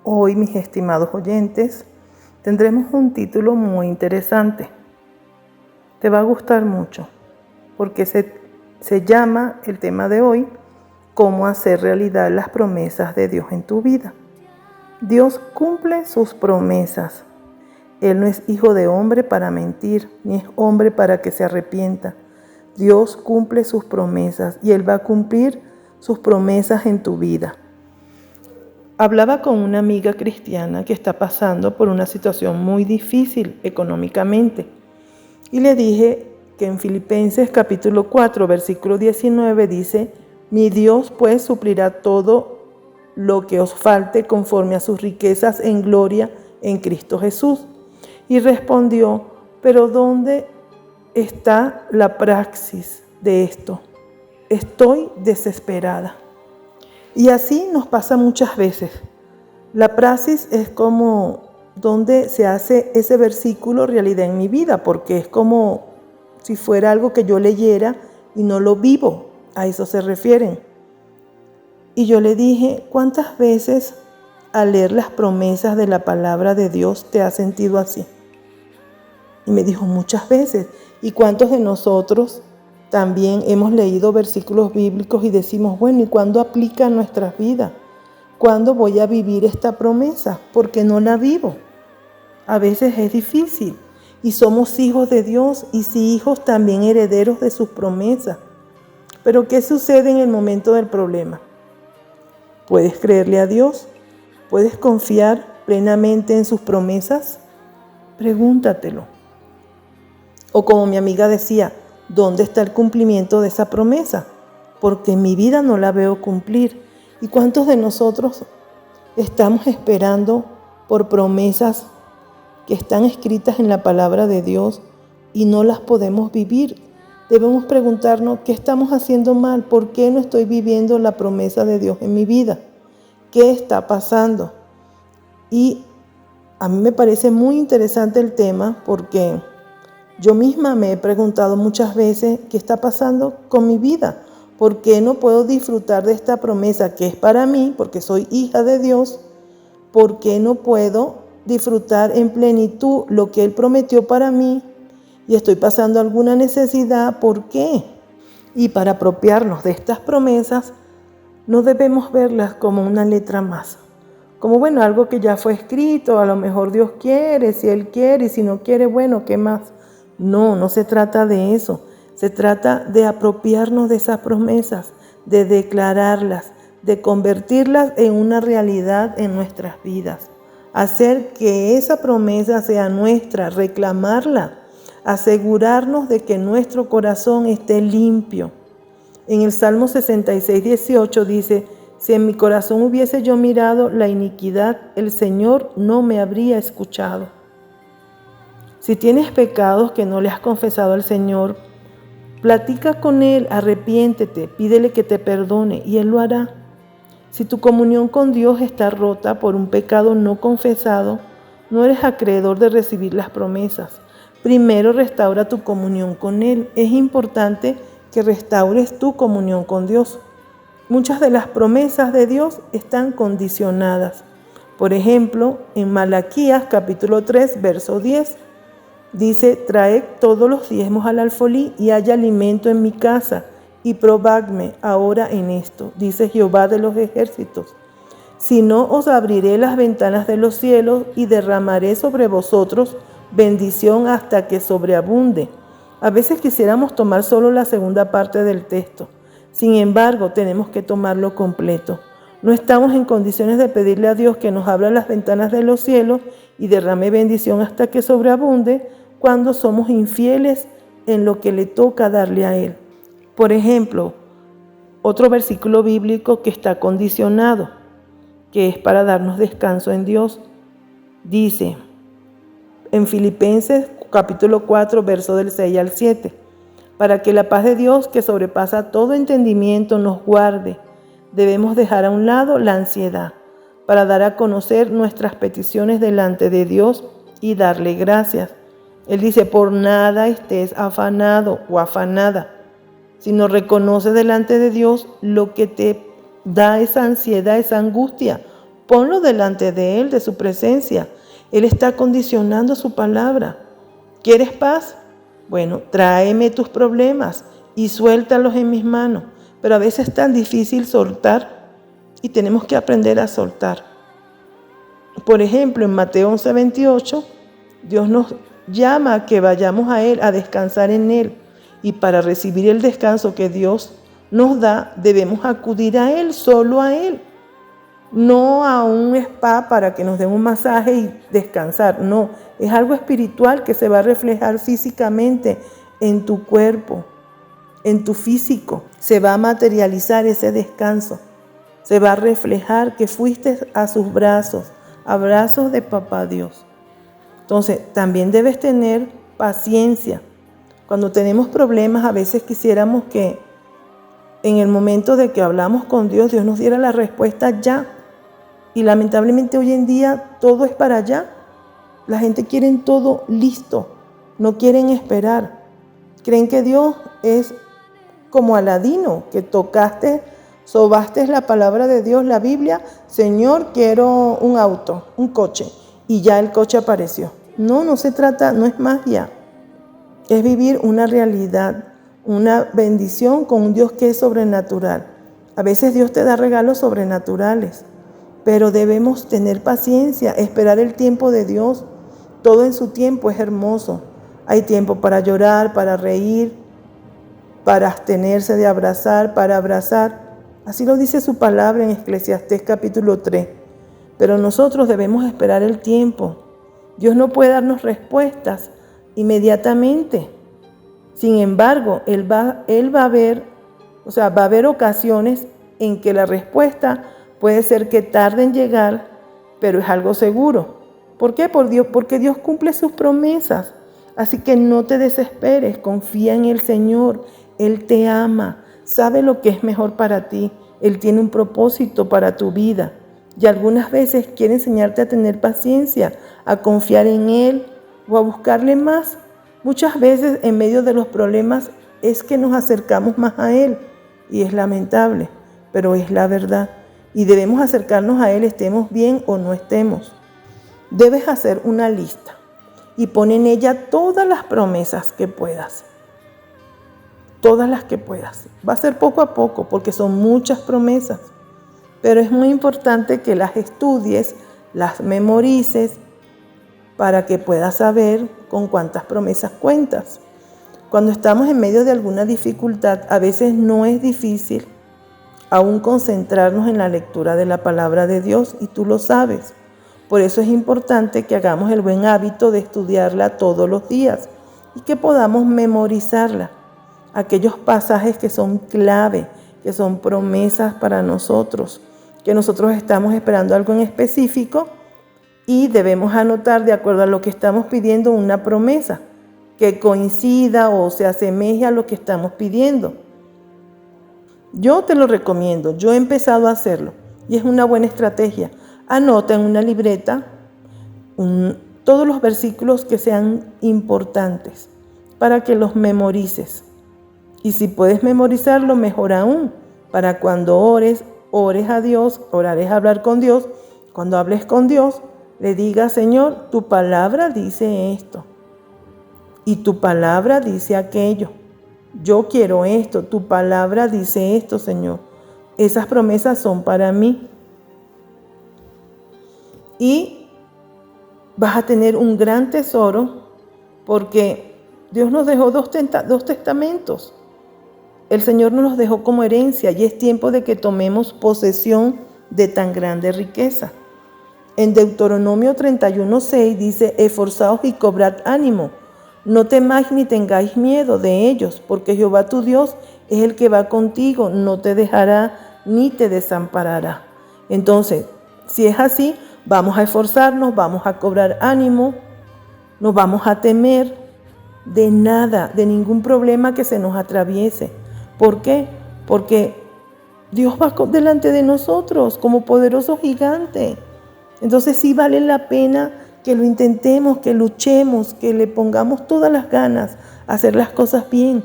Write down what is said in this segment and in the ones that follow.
Hoy, mis estimados oyentes, tendremos un título muy interesante. Te va a gustar mucho porque se llama el tema de hoy, cómo hacer realidad las promesas de Dios en tu vida. Dios cumple sus promesas. Él no es hijo de hombre para mentir, ni es hombre para que se arrepienta. Dios cumple sus promesas y Él va a cumplir sus promesas en tu vida. Hablaba con una amiga cristiana que está pasando por una situación muy difícil económicamente y le dije que en Filipenses capítulo 4 versículo 19 dice: mi Dios pues suplirá todo lo que os falte conforme a sus riquezas en gloria en Cristo Jesús. Y respondió: pero ¿dónde está la praxis de esto? Estoy desesperada. Y así nos pasa muchas veces. La praxis es como donde se hace ese versículo realidad en mi vida, porque es como si fuera algo que yo leyera y no lo vivo. A eso se refieren. Y yo le dije: ¿cuántas veces al leer las promesas de la palabra de Dios te has sentido así? Y me dijo: muchas veces. ¿Y cuántos de nosotros también hemos leído versículos bíblicos y decimos: bueno, ¿y cuándo aplica a nuestras vidas? ¿Cuándo voy a vivir esta promesa? Porque no la vivo. A veces es difícil. Y somos hijos de Dios y si hijos también herederos de sus promesas. Pero ¿qué sucede en el momento del problema? ¿Puedes creerle a Dios? ¿Puedes confiar plenamente en sus promesas? Pregúntatelo. O como mi amiga decía: ¿dónde está el cumplimiento de esa promesa? Porque en mi vida no la veo cumplir. ¿Y cuántos de nosotros estamos esperando por promesas que están escritas en la palabra de Dios y no las podemos vivir? Debemos preguntarnos: ¿qué estamos haciendo mal? ¿Por qué no estoy viviendo la promesa de Dios en mi vida? ¿Qué está pasando? Y a mí me parece muy interesante el tema porque yo misma me he preguntado muchas veces: ¿qué está pasando con mi vida? ¿Por qué no puedo disfrutar de esta promesa que es para mí, porque soy hija de Dios? ¿Por qué no puedo disfrutar en plenitud lo que Él prometió para mí? Y estoy pasando alguna necesidad. ¿Por qué? Y para apropiarnos de estas promesas, no debemos verlas como una letra más. Como bueno, algo que ya fue escrito, a lo mejor Dios quiere, si Él quiere, y si no quiere, bueno, ¿qué más? No se trata de eso. Se trata de apropiarnos de esas promesas, de declararlas, de convertirlas en una realidad en nuestras vidas. Hacer que esa promesa sea nuestra, reclamarla, asegurarnos de que nuestro corazón esté limpio. En el Salmo 66, 18 dice: si en mi corazón hubiese yo mirado la iniquidad, el Señor no me habría escuchado. Si tienes pecados que no le has confesado al Señor, platica con Él, arrepiéntete, pídele que te perdone y Él lo hará. Si tu comunión con Dios está rota por un pecado no confesado, no eres acreedor de recibir las promesas. Primero restaura tu comunión con Él. Es importante que restaures tu comunión con Dios. Muchas de las promesas de Dios están condicionadas. Por ejemplo, en Malaquías capítulo 3, verso 10, dice: traed todos los diezmos al alfolí y haya alimento en mi casa, y probadme ahora en esto, dice Jehová de los ejércitos. Si no, os abriré las ventanas de los cielos y derramaré sobre vosotros bendición hasta que sobreabunde. A veces quisiéramos tomar solo la segunda parte del texto. Sin embargo, tenemos que tomarlo completo. No estamos en condiciones de pedirle a Dios que nos abra las ventanas de los cielos y derrame bendición hasta que sobreabunde cuando somos infieles en lo que le toca darle a Él. Por ejemplo, otro versículo bíblico que está condicionado, que es para darnos descanso en Dios, dice en Filipenses capítulo 4, verso del 6 al 7, para que la paz de Dios, que sobrepasa todo entendimiento, nos guarde. Debemos dejar a un lado la ansiedad para dar a conocer nuestras peticiones delante de Dios y darle gracias. Él dice: por nada estés afanado o afanada, sino reconoce delante de Dios lo que te da esa ansiedad, esa angustia. Ponlo delante de Él, de su presencia. Él está condicionando su palabra. ¿Quieres paz? Bueno, tráeme tus problemas y suéltalos en mis manos. Pero a veces es tan difícil soltar y tenemos que aprender a soltar. Por ejemplo, en Mateo 11:28, Dios nos llama a que vayamos a Él, a descansar en Él. Y para recibir el descanso que Dios nos da, debemos acudir a Él, solo a Él. No a un spa para que nos den un masaje y descansar. No, es algo espiritual que se va a reflejar físicamente en tu cuerpo, en tu físico. Se va a materializar ese descanso. Se va a reflejar que fuiste a sus brazos, a brazos de Papá Dios. Entonces, también debes tener paciencia. Cuando tenemos problemas, a veces quisiéramos que en el momento de que hablamos con Dios, Dios nos diera la respuesta ya. Y lamentablemente hoy en día todo es para allá. La gente quiere todo listo, no quieren esperar. Creen que Dios es como Aladino, que tocaste, sobaste la palabra de Dios, la Biblia. Señor, quiero un auto, un coche. Y ya el coche apareció. No se trata, no es magia. Es vivir una realidad, una bendición con un Dios que es sobrenatural. A veces Dios te da regalos sobrenaturales. Pero debemos tener paciencia, esperar el tiempo de Dios. Todo en su tiempo es hermoso. Hay tiempo para llorar, para reír, para abstenerse de abrazar, para abrazar. Así lo dice su palabra en Eclesiastés capítulo 3. Pero nosotros debemos esperar el tiempo. Dios no puede darnos respuestas inmediatamente. Sin embargo, Él va a haber ocasiones en que la respuesta puede ser que tarde en llegar, pero es algo seguro. ¿Por qué? Porque Dios cumple sus promesas. Así que no te desesperes, confía en el Señor. Él te ama, sabe lo que es mejor para ti. Él tiene un propósito para tu vida. Y algunas veces quiere enseñarte a tener paciencia, a confiar en Él o a buscarle más. Muchas veces en medio de los problemas es que nos acercamos más a Él. Y es lamentable, pero es la verdad. Y debemos acercarnos a Él, estemos bien o no estemos. Debes hacer una lista y pon en ella todas las promesas que puedas. Todas las que puedas. Va a ser poco a poco porque son muchas promesas. Pero es muy importante que las estudies, las memorices para que puedas saber con cuántas promesas cuentas. Cuando estamos en medio de alguna dificultad, a veces no es difícil aún concentrarnos en la lectura de la palabra de Dios, y tú lo sabes. Por eso es importante que hagamos el buen hábito de estudiarla todos los días y que podamos memorizarla. Aquellos pasajes que son clave, que son promesas para nosotros, que nosotros estamos esperando algo en específico y debemos anotar de acuerdo a lo que estamos pidiendo una promesa que coincida o se asemeje a lo que estamos pidiendo. Yo te lo recomiendo, yo he empezado a hacerlo y es una buena estrategia. Anota en una libreta todos los versículos que sean importantes para que los memorices. Y si puedes memorizarlo, mejor aún, para cuando ores a Dios, orarás a hablar con Dios. Cuando hables con Dios, le digas: Señor, tu palabra dice esto y tu palabra dice aquello. Yo quiero esto, tu palabra dice esto, Señor. Esas promesas son para mí. Y vas a tener un gran tesoro porque Dios nos dejó dos testamentos. El Señor nos los dejó como herencia y es tiempo de que tomemos posesión de tan grande riqueza. En Deuteronomio 31:6 dice: esforzaos y cobrad ánimo. No temáis ni tengáis miedo de ellos, porque Jehová tu Dios es el que va contigo, no te dejará ni te desamparará. Entonces, si es así, vamos a esforzarnos, vamos a cobrar ánimo, no vamos a temer de nada, de ningún problema que se nos atraviese. ¿Por qué? Porque Dios va delante de nosotros como poderoso gigante. Entonces sí vale la pena que lo intentemos, que luchemos, que le pongamos todas las ganas a hacer las cosas bien,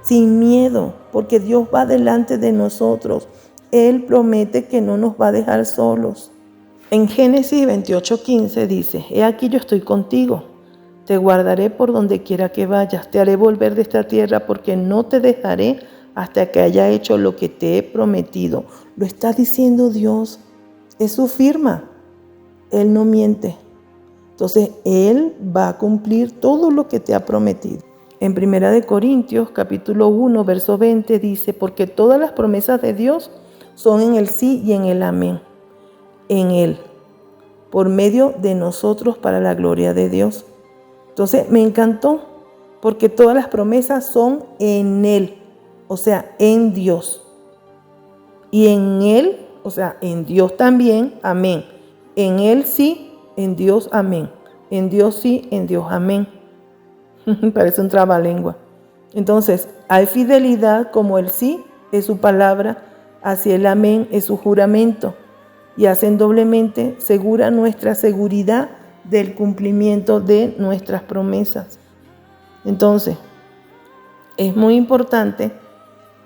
sin miedo, porque Dios va delante de nosotros. Él promete que no nos va a dejar solos. En Génesis 28:15 dice: He aquí yo estoy contigo, te guardaré por donde quiera que vayas, te haré volver de esta tierra porque no te dejaré hasta que haya hecho lo que te he prometido. Lo está diciendo Dios, es su firma, Él no miente. Entonces Él va a cumplir todo lo que te ha prometido. En 1 Corintios capítulo 1 verso 20 dice: porque todas las promesas de Dios son en el sí y en el amén, en Él, por medio de nosotros para la gloria de Dios. Entonces me encantó porque todas las promesas son en Él, o sea, en Dios. Y en Él, o sea, en Dios también, amén. En Él sí, en Dios amén. En Dios sí, en Dios amén. Parece un trabalengua. Entonces, hay fidelidad como el sí es su palabra, así el amén es su juramento. Y hacen doblemente segura nuestra seguridad del cumplimiento de nuestras promesas. Entonces, es muy importante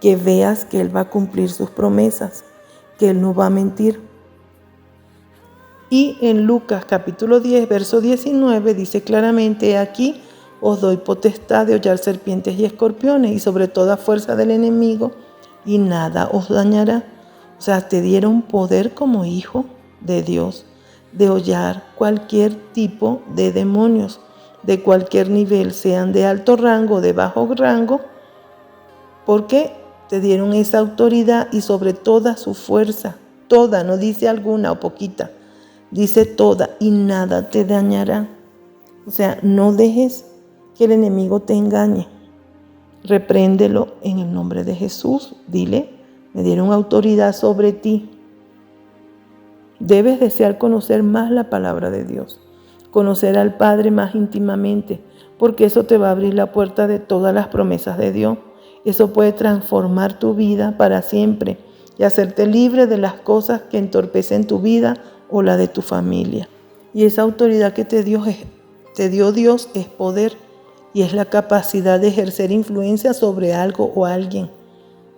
que veas que Él va a cumplir sus promesas, que Él no va a mentir. Y en Lucas capítulo 10, verso 19 dice claramente: aquí os doy potestad de hollar serpientes y escorpiones y sobre toda fuerza del enemigo, y nada os dañará. O sea, te dieron poder como hijo de Dios de hollar cualquier tipo de demonios, de cualquier nivel, sean de alto rango o de bajo rango, porque te dieron esa autoridad y sobre toda su fuerza, toda, no dice alguna o poquita, dice toda, y nada te dañará. O sea, no dejes que el enemigo te engañe. Repréndelo en el nombre de Jesús. Dile: me dieron autoridad sobre ti. Debes desear conocer más la palabra de Dios, conocer al Padre más íntimamente, porque eso te va a abrir la puerta de todas las promesas de Dios. Eso puede transformar tu vida para siempre y hacerte libre de las cosas que entorpecen tu vida o la de tu familia. Y esa autoridad que te dio Dios es poder y es la capacidad de ejercer influencia sobre algo o alguien.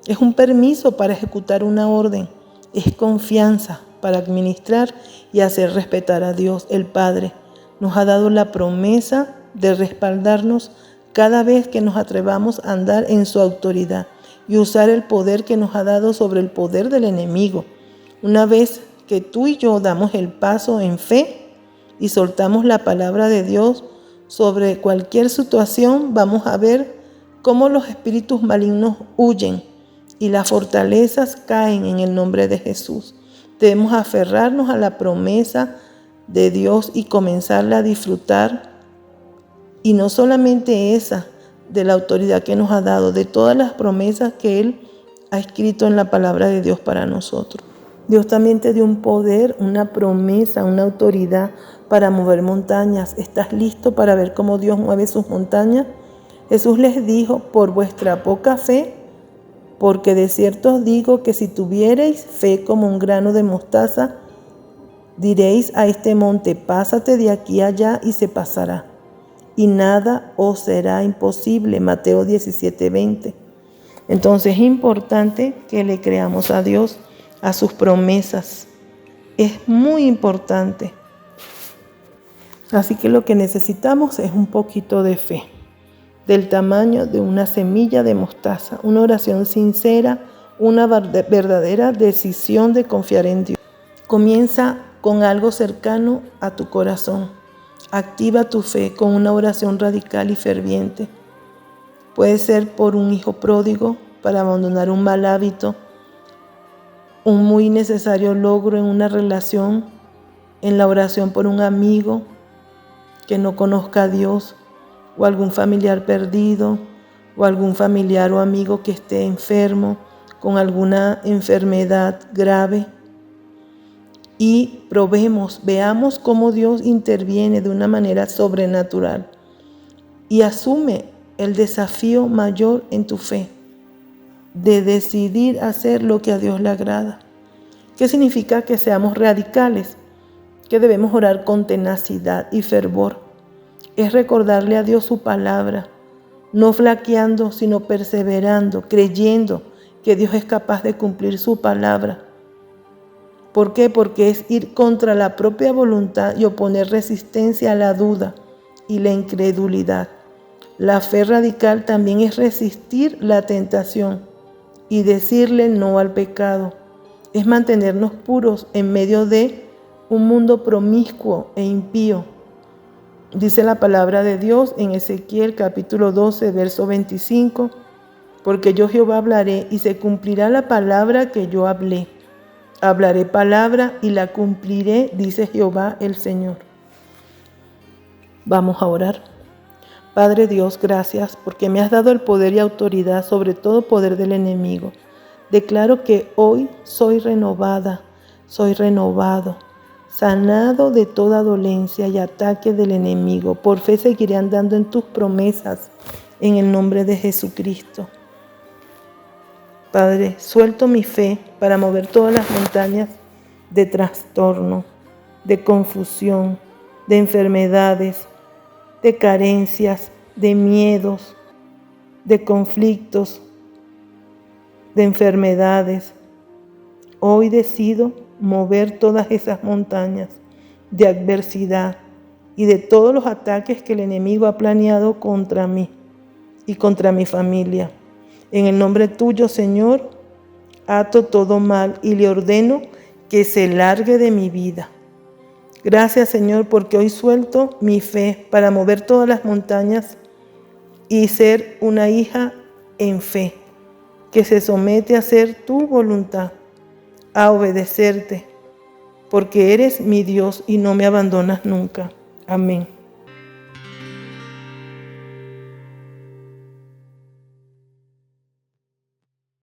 Es un permiso para ejecutar una orden. Es confianza para administrar y hacer respetar a Dios, el Padre. Nos ha dado la promesa de respaldarnos cada vez que nos atrevamos a andar en su autoridad y usar el poder que nos ha dado sobre el poder del enemigo. Una vez que tú y yo damos el paso en fe y soltamos la palabra de Dios sobre cualquier situación, vamos a ver cómo los espíritus malignos huyen y las fortalezas caen en el nombre de Jesús. Debemos aferrarnos a la promesa de Dios y comenzarla a disfrutar. Y no solamente esa, de la autoridad que nos ha dado, de todas las promesas que Él ha escrito en la palabra de Dios para nosotros. Dios también te dio un poder, una promesa, una autoridad para mover montañas. ¿Estás listo para ver cómo Dios mueve sus montañas? Jesús les dijo: por vuestra poca fe, porque de cierto os digo que si tuviereis fe como un grano de mostaza, diréis a este monte: pásate de aquí a allá, y se pasará, y nada os será imposible. Mateo 17:20. Entonces es importante que le creamos a Dios, a sus promesas. Es muy importante. Así que lo que necesitamos es un poquito de fe, del tamaño de una semilla de mostaza, una oración sincera, una verdadera decisión de confiar en Dios. Comienza con algo cercano a tu corazón. Activa tu fe con una oración radical y ferviente. Puede ser por un hijo pródigo, para abandonar un mal hábito, un muy necesario logro en una relación, en la oración por un amigo que no conozca a Dios, o algún familiar perdido, o algún familiar o amigo que esté enfermo, con alguna enfermedad grave. Y veamos cómo Dios interviene de una manera sobrenatural. Y asume el desafío mayor en tu fe, de decidir hacer lo que a Dios le agrada. ¿Qué significa que seamos radicales? Que debemos orar con tenacidad y fervor. Es recordarle a Dios su palabra, no flaqueando, sino perseverando, creyendo que Dios es capaz de cumplir su palabra. ¿Por qué? Porque es ir contra la propia voluntad y oponer resistencia a la duda y la incredulidad. La fe radical también es resistir la tentación y decirle no al pecado. Es mantenernos puros en medio de un mundo promiscuo e impío. Dice la palabra de Dios en Ezequiel capítulo 12, verso 25, porque yo Jehová hablaré y se cumplirá la palabra que yo hablé. Hablaré palabra y la cumpliré, dice Jehová el Señor. Vamos a orar. Padre Dios, gracias porque me has dado el poder y autoridad sobre todo poder del enemigo. Declaro que hoy soy renovada, soy renovado, sanado de toda dolencia y ataque del enemigo. Por fe seguiré andando en tus promesas, en el nombre de Jesucristo. Padre, suelto mi fe para mover todas las montañas de trastorno, de confusión, de enfermedades, de carencias, de miedos, de conflictos, de enfermedades. Hoy decido mover todas esas montañas de adversidad y de todos los ataques que el enemigo ha planeado contra mí y contra mi familia. En el nombre tuyo, Señor, ato todo mal y le ordeno que se largue de mi vida. Gracias, Señor, porque hoy suelto mi fe para mover todas las montañas y ser una hija en fe, que se somete a hacer tu voluntad, a obedecerte, porque eres mi Dios y no me abandonas nunca. Amén.